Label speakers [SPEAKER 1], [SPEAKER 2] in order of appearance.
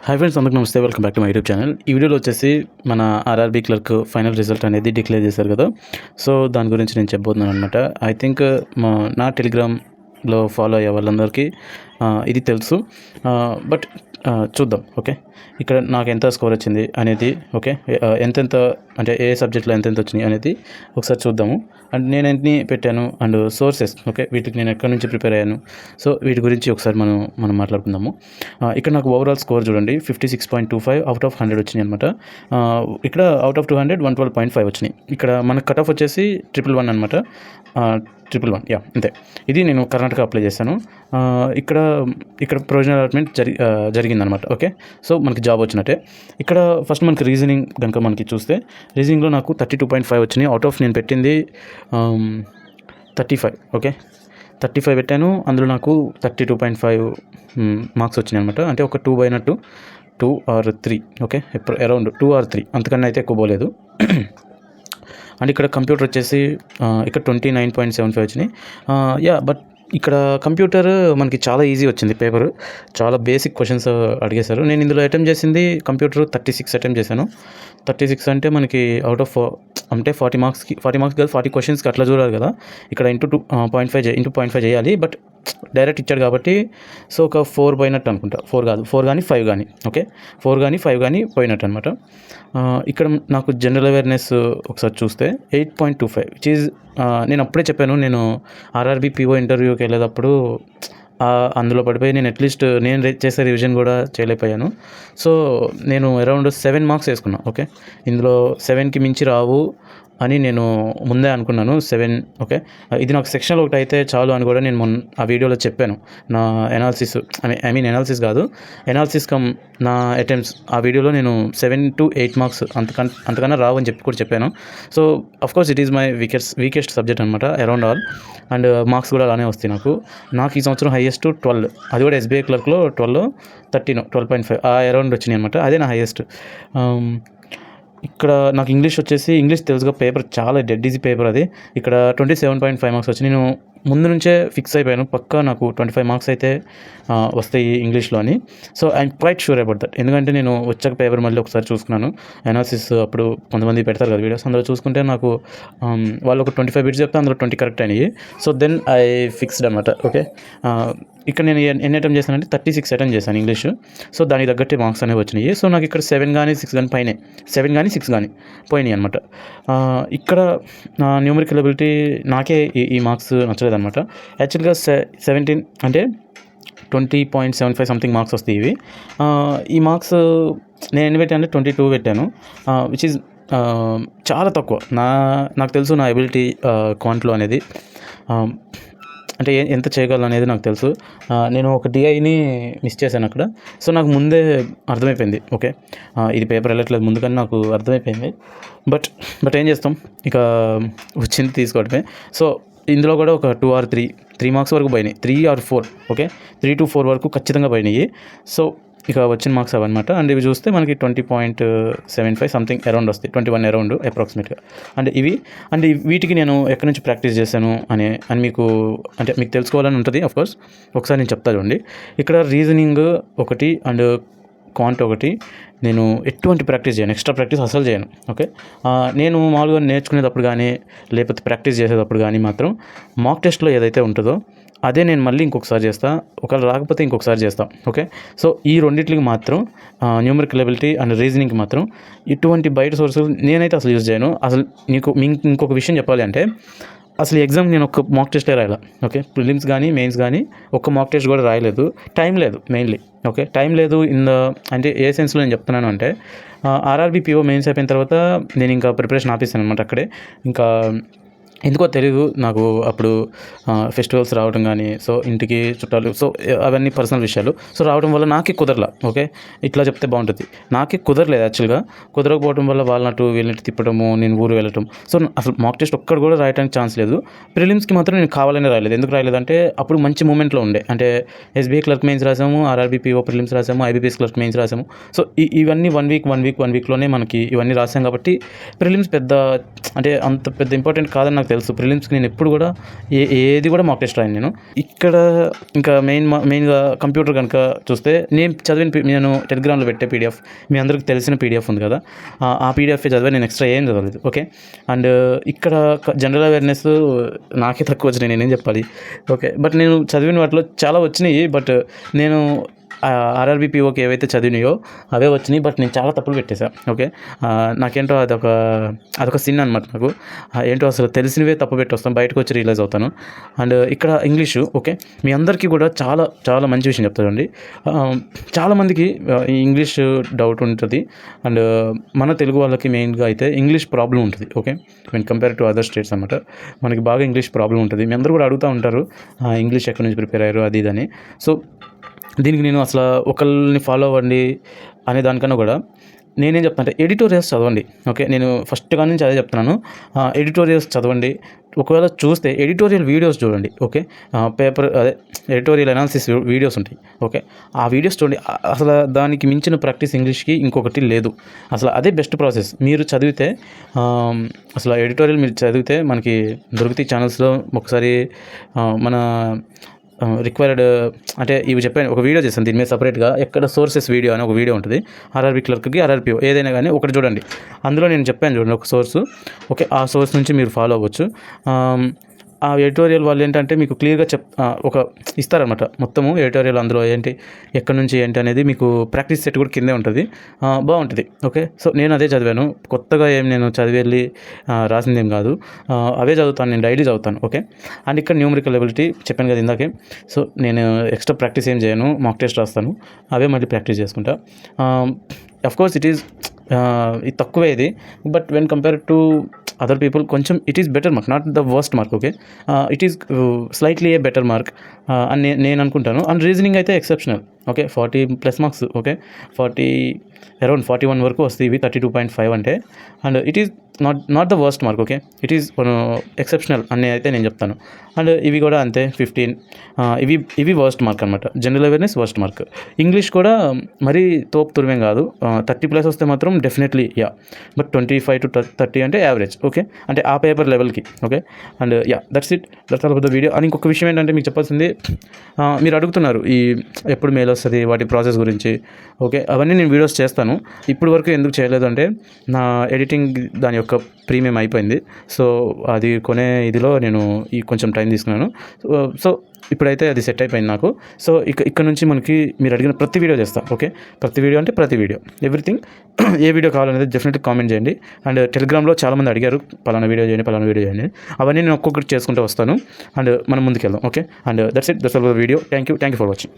[SPEAKER 1] Hi friends, అందరికీ నమస్తే. Welcome back to my YouTube channel. ఈ వీడియోలో వచ్చేసి మన ఆర్ఆర్బీ క్లర్క్ ఫైనల్ రిజల్ట్ అనేది డిక్లేర్ చేశారు కదా. సో దాని గురించి నేను చెప్పబోతున్నాను అనమాట. ఐ థింక్ నా టెలిగ్రామ్లో ఫాలో అయ్యే వాళ్ళందరికీ ఇది తెలుసు. బట్ చూద్దాం. ఓకే, ఇక్కడ నాకు ఎంత స్కోర్ వచ్చింది అనేది, ఓకే, ఎంతెంత అంటే ఏ సబ్జెక్ట్లో ఎంతెంత వచ్చినాయి అనేది ఒకసారి చూద్దాము. అండ్ నేను ఎన్ని పెట్టాను అండ్ సోర్సెస్, ఓకే, వీటికి నేను ఎక్కడి నుంచి ప్రిపేర్ అయ్యాను, సో వీటి గురించి ఒకసారి మనం మాట్లాడుకుందాము. ఇక్కడ నాకు ఓవరాల్ స్కోర్ చూడండి, 56.25 అవుట్ ఆఫ్ 100 వచ్చినాయి అనమాట. ఇక్కడ అవుట్ ఆఫ్ 200 112.5 వచ్చినాయి. ఇక్కడ మనకు కట్ ఆఫ్ వచ్చేసి 111 అనమాట. 111, యా, అంతే. ఇది నేను కర్ణాటక అప్లై చేశాను. ఇక్కడ ప్రొవిజనల్ అలాట్మెంట్ జరిగిందనమాట. ఓకే, సో మనకి జాబ్ వచ్చినట్టే. ఇక్కడ ఫస్ట్ మనకి రీజనింగ్ కనుక మనకి చూస్తే, రీజనింగ్లో నాకు 32.5 వచ్చినాయి. అవుట్ ఆఫ్ నేను పెట్టింది 35. ఓకే, 35 పెట్టాను. అందులో నాకు 32.5 మార్క్స్ వచ్చినాయి అనమాట. అంటే ఒక 2 or 3, ఓకే, అరౌండ్ 2 or 3, అంతకన్నా అయితే ఎక్కువ పోలేదు. అండ్ ఇక్కడ కంప్యూటర్ వచ్చేసి ఇక్కడ 29.75 వచ్చినాయి. యా, బట్ ఇక్కడ కంప్యూటర్ మనకి చాలా ఈజీ వచ్చింది. పేపర్ చాలా బేసిక్ క్వశ్చన్స్ అడిగేశారు. నేను ఇందులో అటెంప్ట్ చేసింది కంప్యూటర్ 36 అటెంప్ట్ చేశాను. 36 అంటే మనకి అవుట్ ఆఫ్ అంటే 40 మార్క్స్కి కాదు, 40 క్వశ్చన్స్కి అట్లా చూడాలి కదా. ఇక్కడ ఇంటూ 0.5 చేయాలి. బట్ డైరెక్ట్ ఇచ్చాడు కాబట్టి సో ఒక 4 పోయినట్టు అనుకుంటా. 4 కాదు, 4 కానీ 5 కానీ, ఓకే, 4 కానీ 5 కానీ పోయినట్టు అనమాట. ఇక్కడ నాకు జనరల్ అవేర్నెస్ ఒకసారి చూస్తే 8.25, విచ్ ఈజ్ నేను అప్పుడే చెప్పాను, నేను ఆర్ఆర్బీ పీఓ ఇంటర్వ్యూకి వెళ్ళేటప్పుడు అందులో పడిపోయి నేను అట్లీస్ట్ నేను చేసే రివిజన్ కూడా చేయలేకపోయాను. సో నేను అరౌండ్ 7 మార్క్స్ వేసుకున్నాను. ఓకే, ఇందులో 7కి మించి రావు అని నేను ముందే అనుకున్నాను. 7, ఓకే, ఇది నాకు సెక్షన్లో ఒకటి అయితే చాలు అని కూడా నేను ఆ వీడియోలో చెప్పాను. నా ఎనాలిసిస్ ఎనాలిసిస్ కాదు, ఎనాలిసిస్ కమ్ నా అటెంప్ట్స్, ఆ వీడియోలో నేను 7 to 8 మార్క్స్ అంతకన్నా రావు అని కూడా చెప్పాను. So of course it is my weakest subject అనమాట అరౌండ్ ఆల్. అండ్ మార్క్స్ కూడా అలానే వస్తాయి నాకు ఈ సంవత్సరం హైయెస్ట్ 12, అది కూడా ఎస్బీఐ క్లర్క్లో 12.5 ఆ అరౌండ్ వచ్చినాయి అనమాట. అదే నా హైయెస్ట్. ఇక్కడ నాకు ఇంగ్లీష్ తెలుసుగా, పేపర్ చాలా డెడ్ ఈజీ పేపర్ అది. ఇక్కడ 27.5 మార్క్స్ వచ్చి నేను ముందు నుంచే ఫిక్స్ అయిపోయాను, పక్కా నాకు 25 మార్క్స్ అయితే వస్తాయి ఇంగ్లీష్లో అని. So I'm quite sure about that. ఎందుకంటే నేను వచ్చాక పేపర్ మళ్ళీ ఒకసారి చూసుకున్నాను, అనాలిసిస్ అప్పుడు కొంతమంది పెడతారు కదా వీడియోస్, అందులో చూసుకుంటే నాకు వాళ్ళు ఒక 25 బిట్స్ చెప్తే అందులో 20 కరెక్ట్ అయినాయి. సో దెన్ ఐ ఫిక్స్డ్ అనమాట. ఓకే, ఇక్కడ నేను ఎన్ని అటెంప్ట్ చేశానంటే 36 అటెంప్ట్ చేశాను ఇంగ్లీష్. సో దానికి తగ్గట్టే మార్క్స్ అనేవి వచ్చినాయి. సో నాకు ఇక్కడ 7 కానీ 6 కానీ పైన, 7 కానీ 6 కానీ పోయినాయి అనమాట. ఇక్కడ న్యూమరికల్ ఎబిలిటీ నాకే ఈ మార్క్స్ నచ్చలేదన్నమాట. యాక్చువల్గా 17 అంటే 20.75 సంథింగ్ మార్క్స్ వస్తాయి ఇవి. ఈ మార్క్స్ నేను ఎన్ని పెట్టాను, 22 పెట్టాను, విచ్ ఈజ్ చాలా తక్కువ. నాకు తెలుసు నా ఎబిలిటీ క్వాంట్లో అనేది, అంటే ఎంత చేయగలను అనేది నాకు తెలుసు. నేను ఒక డిఐని మిస్ చేశాను అక్కడ. సో నాకు ముందే అర్థమైపోయింది, ఓకే, ఇది పేపర్ వెళ్ళట్లేదు ముందు, కానీ నాకు అర్థమైపోయింది. బట్ ఏం చేస్తాం, ఇక వచ్చింది తీసుకోవడమే. సో ఇందులో కూడా ఒక 2 or 3 మార్క్స్ వరకు పోయినాయి, 3 or 4, ఓకే, 3 to 4 వరకు ఖచ్చితంగా పోయినాయి. సో ఇక వచ్చిన మార్క్స్ అవన్నమాట. అండ్ ఇవి చూస్తే మనకి 20.75 సంథింగ్ అరౌండ్ వస్తాయి, 21 అరౌండ్ అప్రాక్సిమేట్గా. అండ్ ఇవి వీటికి నేను ఎక్కడి నుంచి ప్రాక్టీస్ చేశాను అని మీకు తెలుసుకోవాలని ఉంటుంది. అఫ్కోర్స్ ఒకసారి నేను చెప్తా చూడండి. ఇక్కడ రీజనింగ్ ఒకటి అండ్ క్వాంట్ ఒకటి నేను ఎటువంటి ప్రాక్టీస్ చేయను, ఎక్స్ట్రా ప్రాక్టీస్ అసలు చేయను. ఓకే, నేను మామూలుగా నేర్చుకునేటప్పుడు కానీ లేకపోతే ప్రాక్టీస్ చేసేటప్పుడు కానీ మాత్రం మాక్ టెస్ట్లో ఏదైతే ఉంటుందో అదే నేను మళ్ళీ ఇంకొకసారి చేస్తా, ఒకవేళ రాకపోతే ఇంకొకసారి చేస్తాం. ఓకే, సో ఈ రెండింటికి మాత్రం న్యూమరికల్ ఎబిలిటీ అండ్ రీజనింగ్కి మాత్రం ఇటువంటి బయట సోర్సెస్ నేనైతే అసలు యూజ్ చేయను. అసలు ఇంకొక విషయం చెప్పాలి అంటే, అసలు ఎగ్జామ్ నేను ఒక మాక్ టెస్టే రాయాల. ఓకే, ప్రిలిమ్స్ కానీ మెయిన్స్ కానీ ఒక్క మాక్ టెస్ట్ కూడా రాయలేదు. టైం లేదు మెయిన్లీ. ఓకే, టైం లేదు అంటే ఏ సెన్స్లో నేను చెప్తున్నాను అంటే, ఆర్ఆర్బీ పీఓ మెయిన్స్ అయిపోయిన తర్వాత నేను ఇంకా ప్రిపరేషన్ ఆపేసాను అనమాట అక్కడే. ఇంకా ఎందుకో తెలియదు నాకు అప్పుడు ఫెస్టివల్స్ రావడం కానీ, సో ఇంటికి చుట్టాలు, సో అవన్నీ పర్సనల్ విషయాలు, సో రావడం వల్ల నాకే కుదరలా. ఓకే, ఇట్లా చెప్తే బాగుంటుంది, నాకే కుదరలేదు. యాక్చువల్గా కుదరకపోవడం వల్ల వాళ్ళనట్టు వీళ్ళని తిప్పడము, నేను ఊరు వెళ్ళటం. సో అసలు మాక్ టెస్ట్ ఒక్కడు కూడా రాయడానికి ఛాన్స్ లేదు. ప్రిలిమ్స్కి మాత్రం నేను కావాలని రాయలేదు. ఎందుకు రాయలేదంటే అప్పుడు మంచి మూమెంట్లో ఉండే, అంటే ఎస్బీఐ క్లర్క్ మెయిన్స్ రాసాము, ఆర్ఆర్బీ పీఓ ప్రిలిమ్స్ రాసాము, ఐబీపీఎస్ క్లర్క్ మెయిన్స్ రాసాము. సో ఇవన్నీ వన్ వీక్లోనే మనకి ఇవన్నీ రాసాం కాబట్టి ప్రిలిమ్స్ పెద్ద అంటే అంత పెద్ద ఇంపార్టెంట్ కాదని నాకు నాకు తెలుసు. ప్రిలిమ్స్కి నేను ఎప్పుడు కూడా ఏది కూడా మాక్ టెస్ట్ రాయను నేను. ఇక్కడ ఇంకా మెయిన్గా కంప్యూటర్ కనుక చూస్తే నేను టెలిగ్రామ్లో పెట్టే పీడిఎఫ్ మీ అందరికి తెలిసిన పీడిఎఫ్ ఉంది కదా, ఆ పీడిఎఫ్ చదివా. నేను ఎక్స్ట్రా ఏం చదవలేదు. ఓకే. అండ్ ఇక్కడ జనరల్ అవేర్నెస్ నాకే తక్కువ వచ్చినాయి, నేనేం చెప్పాలి. ఓకే. బట్ నేను చదివిన వాటిలో చాలా వచ్చినాయి. బట్ నేను ఆర్ఆర్బీ పీఓకి ఏవైతే చదివినాయో అవే వచ్చినాయి. బట్ నేను చాలా తప్పులు పెట్టేశాను. ఓకే. నాకేంటో అదొక సిన్ అనమాట నాకు. ఏంటో అసలు తెలిసినవే తప్పు పెట్టి వస్తాను, బయటకు వచ్చి రియలైజ్ అవుతాను. అండ్ ఇక్కడ ఇంగ్లీషు ఓకే, మీ అందరికీ కూడా చాలా చాలా మంచి విషయం చెప్తానండి. చాలామందికి ఇంగ్లీష్ డౌట్ ఉంటుంది. అండ్ మన తెలుగు వాళ్ళకి మెయిన్గా అయితే ఇంగ్లీష్ ప్రాబ్లం ఉంటుంది. Okay. When compare to other states అనమాట, మనకి బాగా ఇంగ్లీష్ ప్రాబ్లం ఉంటుంది. మీ అందరూ కూడా అడుగుతూ ఉంటారు ఇంగ్లీష్ ఎక్కడి నుంచి ప్రిపేర్ అయ్యారు అది ఇదని. సో దీనికి నేను అసలు ఒకళ్ళని ఫాలో అవ్వండి అనే దానికన్నా కూడా నేనేం చెప్తాను అంటే ఎడిటోరియల్స్ చదవండి. ఓకే. నేను ఫస్ట్గా నుంచి అదే చెప్తున్నాను, ఎడిటోరియల్స్ చదవండి. ఒకవేళ చూస్తే ఎడిటోరియల్ వీడియోస్ చూడండి. ఓకే. ఎడిటోరియల్ అనాలిసిస్ వీడియోస్ ఉంటాయి. ఓకే. ఆ వీడియోస్ చూడండి. అసలు దానికి మించిన ప్రాక్టీస్ ఇంగ్లీష్కి ఇంకొకటి లేదు. అసలు అదే బెస్ట్ ప్రాసెస్. మీరు చదివితే అసలు ఎడిటోరియల్ మీరు చదివితే మనకి దొరుకుతాయి ఛానల్స్లో. ఒకసారి మన రిక్వైర్డ్ అంటే ఇవి చెప్పాను, ఒక వీడియో చేశాను దీని మీద సపరేట్గా. ఎక్కడ సోర్సెస్ వీడియో అని ఒక వీడియో ఉంటుంది. ఆర్ఆర్బీ క్లర్క్కి ఆర్ఆర్పీ ఏదైనా కానీ ఒకటి చూడండి. అందులో నేను చెప్పాను చూడండి ఒక సోర్సు. ఓకే. ఆ సోర్స్ నుంచి మీరు ఫాలో అవ్వచ్చు. ఆ ఎడిటోరియల్ వాళ్ళు ఏంటంటే మీకు క్లియర్గా ఒక ఇస్తారనమాట మొత్తము ఎడిటోరియల్. అందులో ఏంటి ఎక్కడి నుంచి ఏంటి అనేది మీకు ప్రాక్టీస్ సెట్ కూడా కిందే ఉంటుంది. బాగుంటుంది. ఓకే. సో నేను అదే చదివాను. కొత్తగా నేను చదివి రాసింది ఏం కాదు, అవే చదువుతాను. నేను డైలీ చదువుతాను. ఓకే. అండ్ ఇక్కడ న్యూమరికల్ ఎబిలిటీ చెప్పాను కదా ఇందాకే. సో నేను ఎక్స్ట్రా ప్రాక్టీస్ ఏం చేయను, మాక్ టెస్ట్ రాస్తాను, అవే మళ్ళీ ప్రాక్టీస్ చేసుకుంటా. అఫ్కోర్స్ ఇది తక్కువే ఇది. But when compare to other people కొంచెం it is better mark, not the worst mark. Okay. It is slightly a better mark అని నేను అనుకుంటాను. అండ్ రీజనింగ్ అయితే exceptional. Okay. 40+ marks. Okay. Around 41 వరకు వస్తాయి ఇవి, 32.5 అంటే. And it is not the worst mark. Okay. It is exceptional అని అయితే నేను చెప్తాను. అండ్ ఇవి కూడా అంతే 15. ఇవి వర్స్ట్ మార్క్ అనమాట. General awareness worst mark. English కూడా మరీ తోపు తురిమేం కాదు. 30+ వస్తే మాత్రం డెఫినెట్లీ బట్ 25 to 30 అంటే యావరేజ్. ఓకే. అంటే ఆ పేపర్ లెవెల్కి. Okay. And that's all of the video. And ఇంకొక విషయం ఏంటంటే మీకు చెప్పాల్సింది, మీరు అడుగుతున్నారు ఈ ఎప్పుడు మెయిల్ వస్తుంది వాటి ప్రాసెస్ గురించి. ఓకే. అవన్నీ నేను వీడియోస్ చేస్తాను. ఇప్పుడు వరకు ఎందుకు చేయలేదు అంటే నా ఎడిటింగ్ దాని యొక్క ప్రీమియం అయిపోయింది. సో అది కొనే ఇదిలో నేను కొంచెం టైం తీసుకున్నాను. సో ఇప్పుడైతే అది సెట్ అయిపోయింది నాకు. సో ఇక్కడ నుంచి మనకి మీరు అడిగిన ప్రతి వీడియో చేస్తాను. ఓకే. ప్రతి వీడియో ఎవ్రీథింగ్. ఏ వీడియో కావాలనేది డెఫినెట్గా కామెంట్ చేయండి. అండ్ టెలిగ్రామ్లో చాలామంది అడిగారు పలానా వీడియో చేయండి. అవన్నీ నేను ఒక్కొక్కటి చేసుకుంటూ వస్తాను. అండ్ మనం ముందుకెళ్దాం. Okay. And that's all for the video. Thank you for watching.